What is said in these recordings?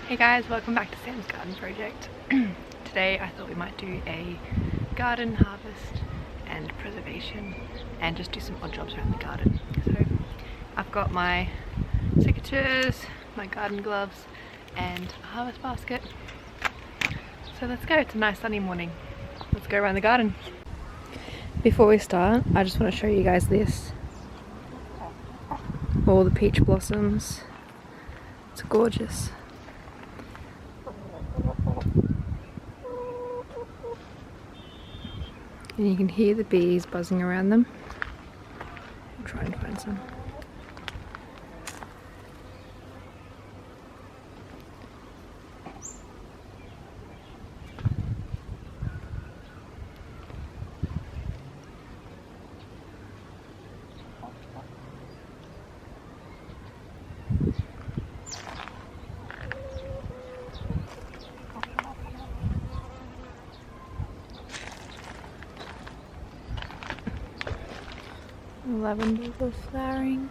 Hey guys, welcome back to Sam's Garden Project. Today I thought we might do a garden harvest and preservation and just do some odd jobs around the garden. So I've got my secateurs, my garden gloves and a harvest basket. So let's go, it's a nice sunny morning. Let's go around the garden. Before we start, I just want to show you guys this. All the peach blossoms. It's gorgeous. And you can hear the bees buzzing around them. I'll try and find some. Lavenders are flowering.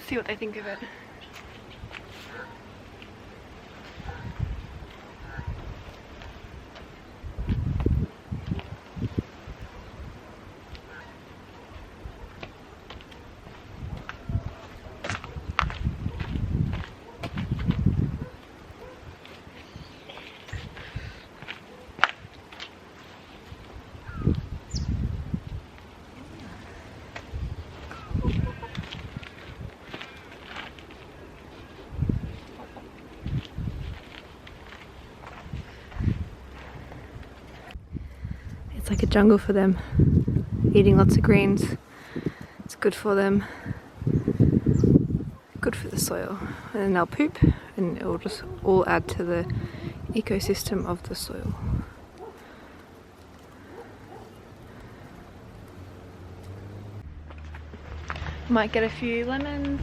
See what they think of it. It's like a jungle for them, eating lots of greens. It's good for them, good for the soil. And then they'll poop and it will just all add to the ecosystem of the soil. Might get a few lemons.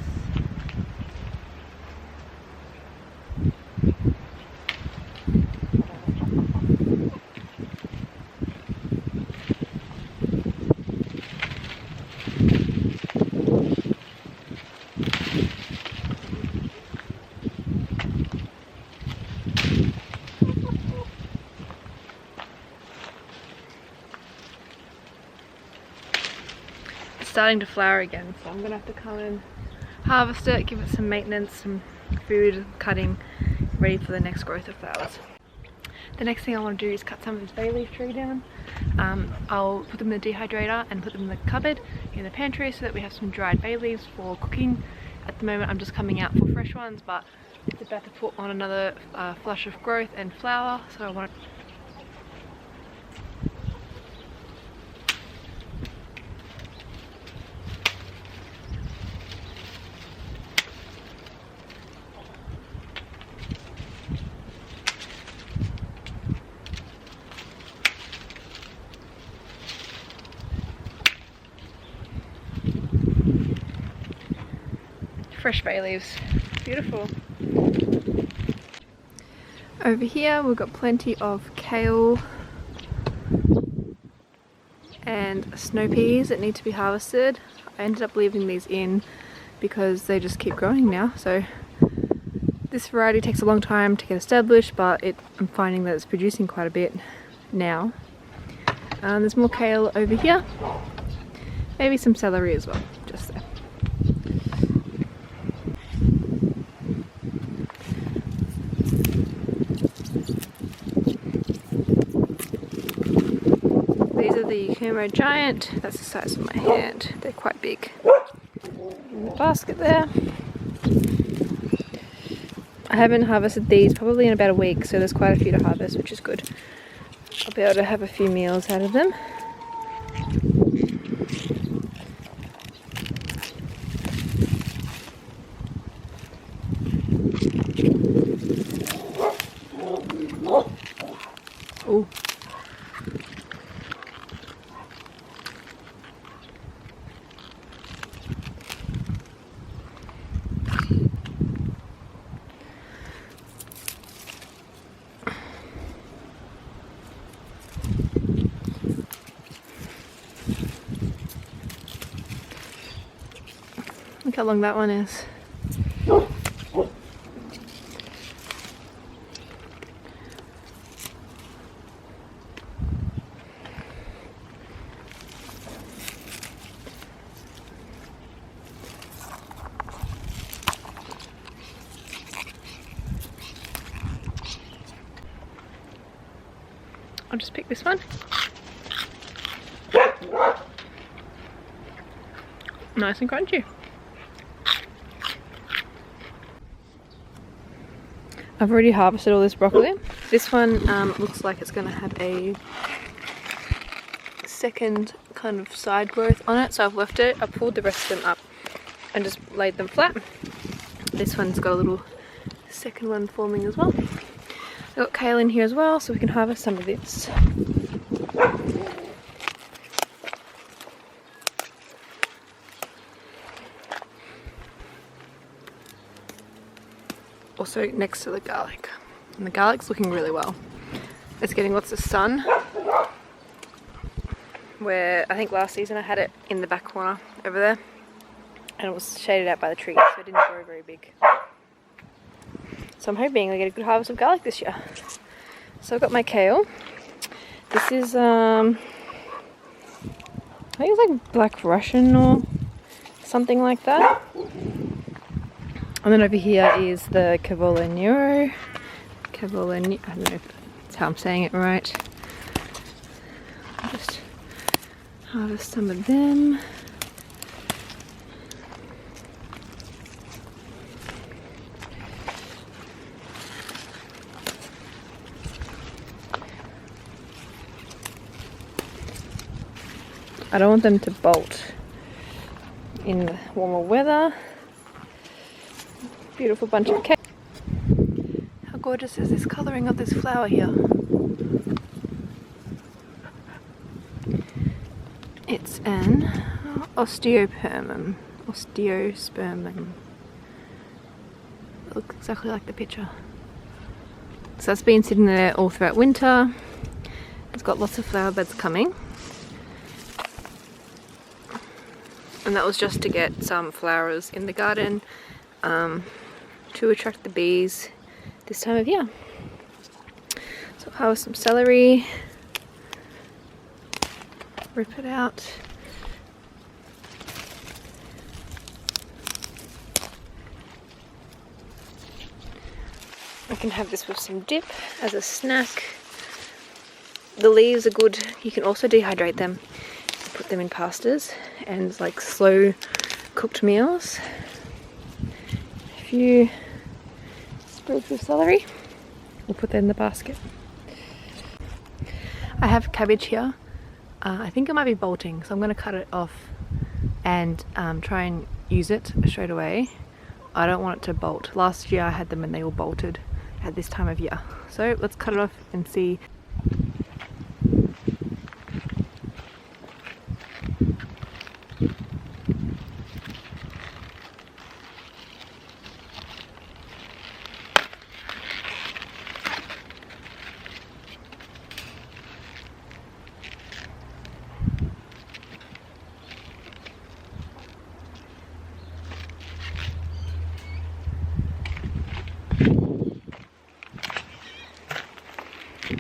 Starting to flower again, so I'm gonna have to come and harvest it, give it some maintenance, some food, cutting, ready for the next growth of flowers. The next thing I want to do is cut some of this bay leaf tree down. I'll put them in the dehydrator and put them in the cupboard in the pantry so that we have some dried bay leaves for cooking. At the moment I'm just coming out for fresh ones, but it's about to put on another flush of growth and flower, so I want to fresh bay leaves. Beautiful. Over here we've got plenty of kale and snow peas that need to be harvested. I ended up leaving these in because they just keep growing now. So this variety takes a long time to get established, but I'm finding that it's producing quite a bit now. There's more kale over here. Maybe some celery as well, just there. These are the Kumo Giant. That's the size of my hand. They're quite big. In the basket there. I haven't harvested these probably in about a week, so there's quite a few to harvest, which is good. I'll be able to have a few meals out of them. Ooh. Look how long that one is. I'll just pick this one. Nice and crunchy. I've already harvested all this broccoli. This one looks like it's going to have a second kind of side growth on it, so I've left it. I pulled the rest of them up and just laid them flat. This one's got a little second one forming as well. I've got kale in here as well, so we can harvest some of this. Also next to the garlic, and the garlic's looking really well. It's getting lots of sun, where I think last season I had it in the back corner over there and it was shaded out by the trees, so it didn't grow very big. So I'm hoping I get a good harvest of garlic this year. So I've got my kale. This is I think it's like Black Russian or something like that. And then over here is the Cavolo. I don't know if that's how I'm saying it right. I'll just harvest some of them. I don't want them to bolt in the warmer weather. Beautiful bunch of cake. How gorgeous is this colouring of this flower here? It's an osteospermum. It looks exactly like the picture. So it's been sitting there all throughout winter. It's got lots of flower buds coming. And that was just to get some flowers in the garden. To attract the bees this time of year. So I'll harvest some celery, rip it out. I can have this with some dip as a snack. The leaves are good. You can also dehydrate them, put them in pastas and like slow cooked meals. A few sprigs of celery, we'll put that in the basket. I have cabbage here. I think it might be bolting, so I'm going to cut it off and try and use it straight away. I don't want it to bolt. Last year I had them and they all bolted at this time of year. So let's cut it off and see.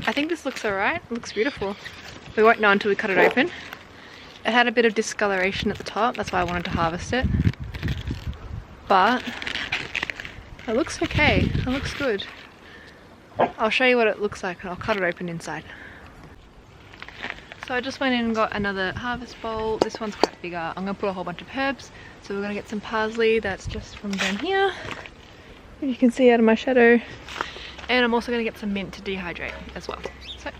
I think this looks alright. It looks beautiful. We won't know until we cut it open. It had a bit of discoloration at the top, that's why I wanted to harvest it. But it looks okay. It looks good. I'll show you what it looks like and I'll cut it open inside. So I just went in and got another harvest bowl. This one's quite bigger. I'm going to put a whole bunch of herbs. So we're going to get some parsley that's just from down here. You can see out of my shadow. And I'm also going to get some mint to dehydrate as well. So.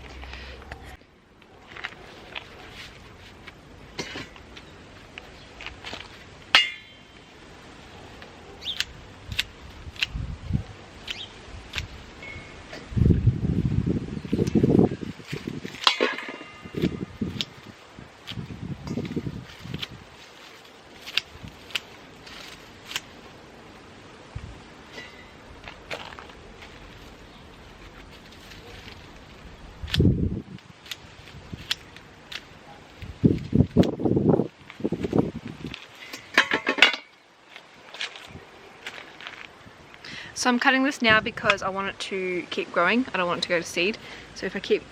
So I'm cutting this now because I want it to keep growing. I don't want it to go to seed. So if I keep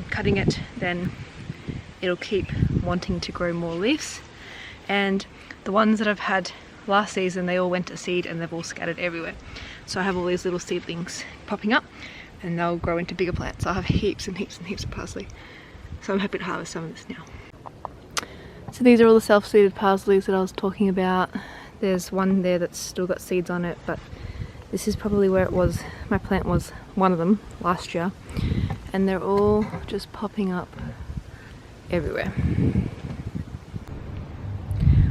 cutting it, then it'll keep wanting to grow more leaves. And the ones that I've had last season, they all went to seed and they've all scattered everywhere. So I have all these little seedlings popping up and they'll grow into bigger plants. I'll have heaps and heaps and heaps of parsley. So I'm happy to harvest some of this now. So these are all the self-seeded parsleys that I was talking about. There's one there that's still got seeds on it, but this is probably where it was, my plant was one of them last year. And they're all just popping up everywhere.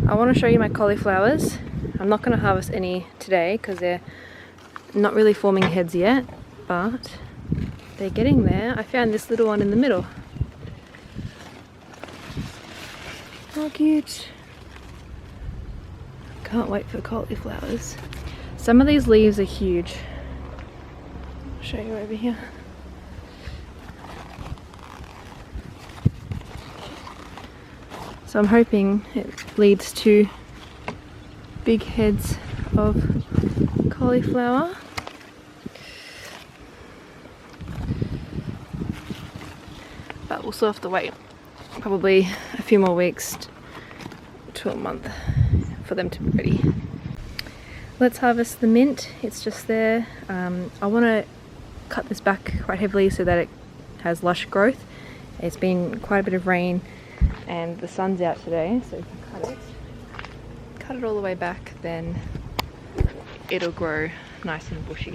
I want to show you my cauliflowers. I'm not going to harvest any today because they're not really forming heads yet, but they're getting there. I found this little one in the middle. How cute. Can't wait for cauliflowers. Some of these leaves are huge. I'll show you over here. So I'm hoping it leads to big heads of cauliflower. But we'll still have to wait probably a few more weeks to a month for them to be ready. Let's harvest the mint. It's just there. I want to cut this back quite heavily so that it has lush growth. It's been quite a bit of rain and the sun's out today, so if I cut it all the way back, then it'll grow nice and bushy.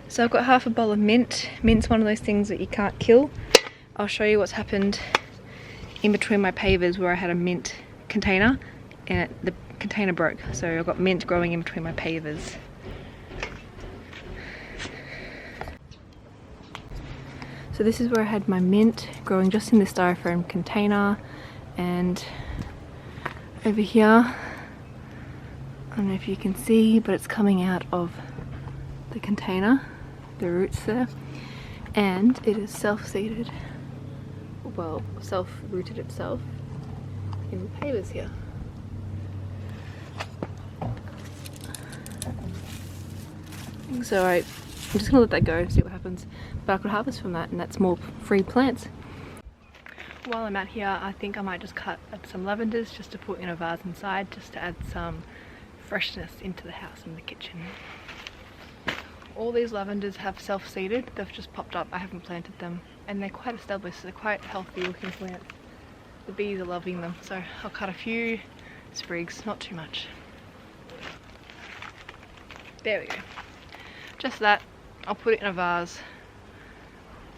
So I've got half a bowl of mint. Mint's one of those things that you can't kill. I'll show you what's happened in between my pavers where I had a mint container and the container broke. So I've got mint growing in between my pavers. So this is where I had my mint growing just in this styrofoam container, and over here, I don't know if you can see, but it's coming out of the container, the roots there, and it is self-seeded, well, self-rooted itself in the pavers here. So I'm just gonna let that go and see what happens, but I could harvest from that, and that's more free plants. While I'm out here, I think I might just cut up some lavenders just to put in a vase inside, just to add some freshness into the house and the kitchen. All these lavenders have self-seeded. They've just popped up. I haven't planted them, and they're quite established. They're quite healthy looking plants. The bees are loving them, so I'll cut a few sprigs, not too much. There we go. Just that. I'll put it in a vase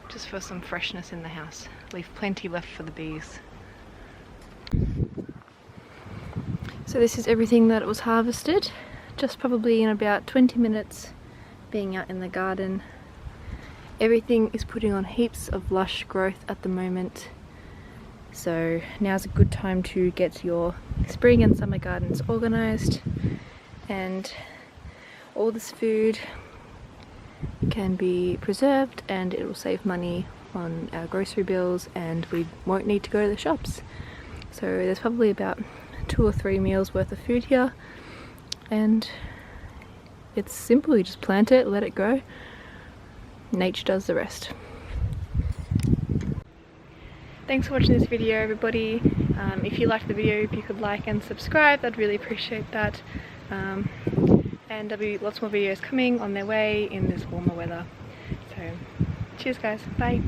just for some freshness in the house. Leave plenty left for the bees. So this is everything that was harvested, just probably in about 20 minutes. being out in the garden. Everything is putting on heaps of lush growth at the moment, so now's a good time to get your spring and summer gardens organized, and all this food can be preserved and it will save money on our grocery bills, and we won't need to go to the shops. So there's probably about 2 or 3 meals worth of food here, and it's simple. You just plant it, let it grow. Nature does the rest. Thanks for watching this video, everybody. If you liked the video, if you could like and subscribe, I'd really appreciate that. And there'll be lots more videos coming on their way in this warmer weather. So cheers guys, bye.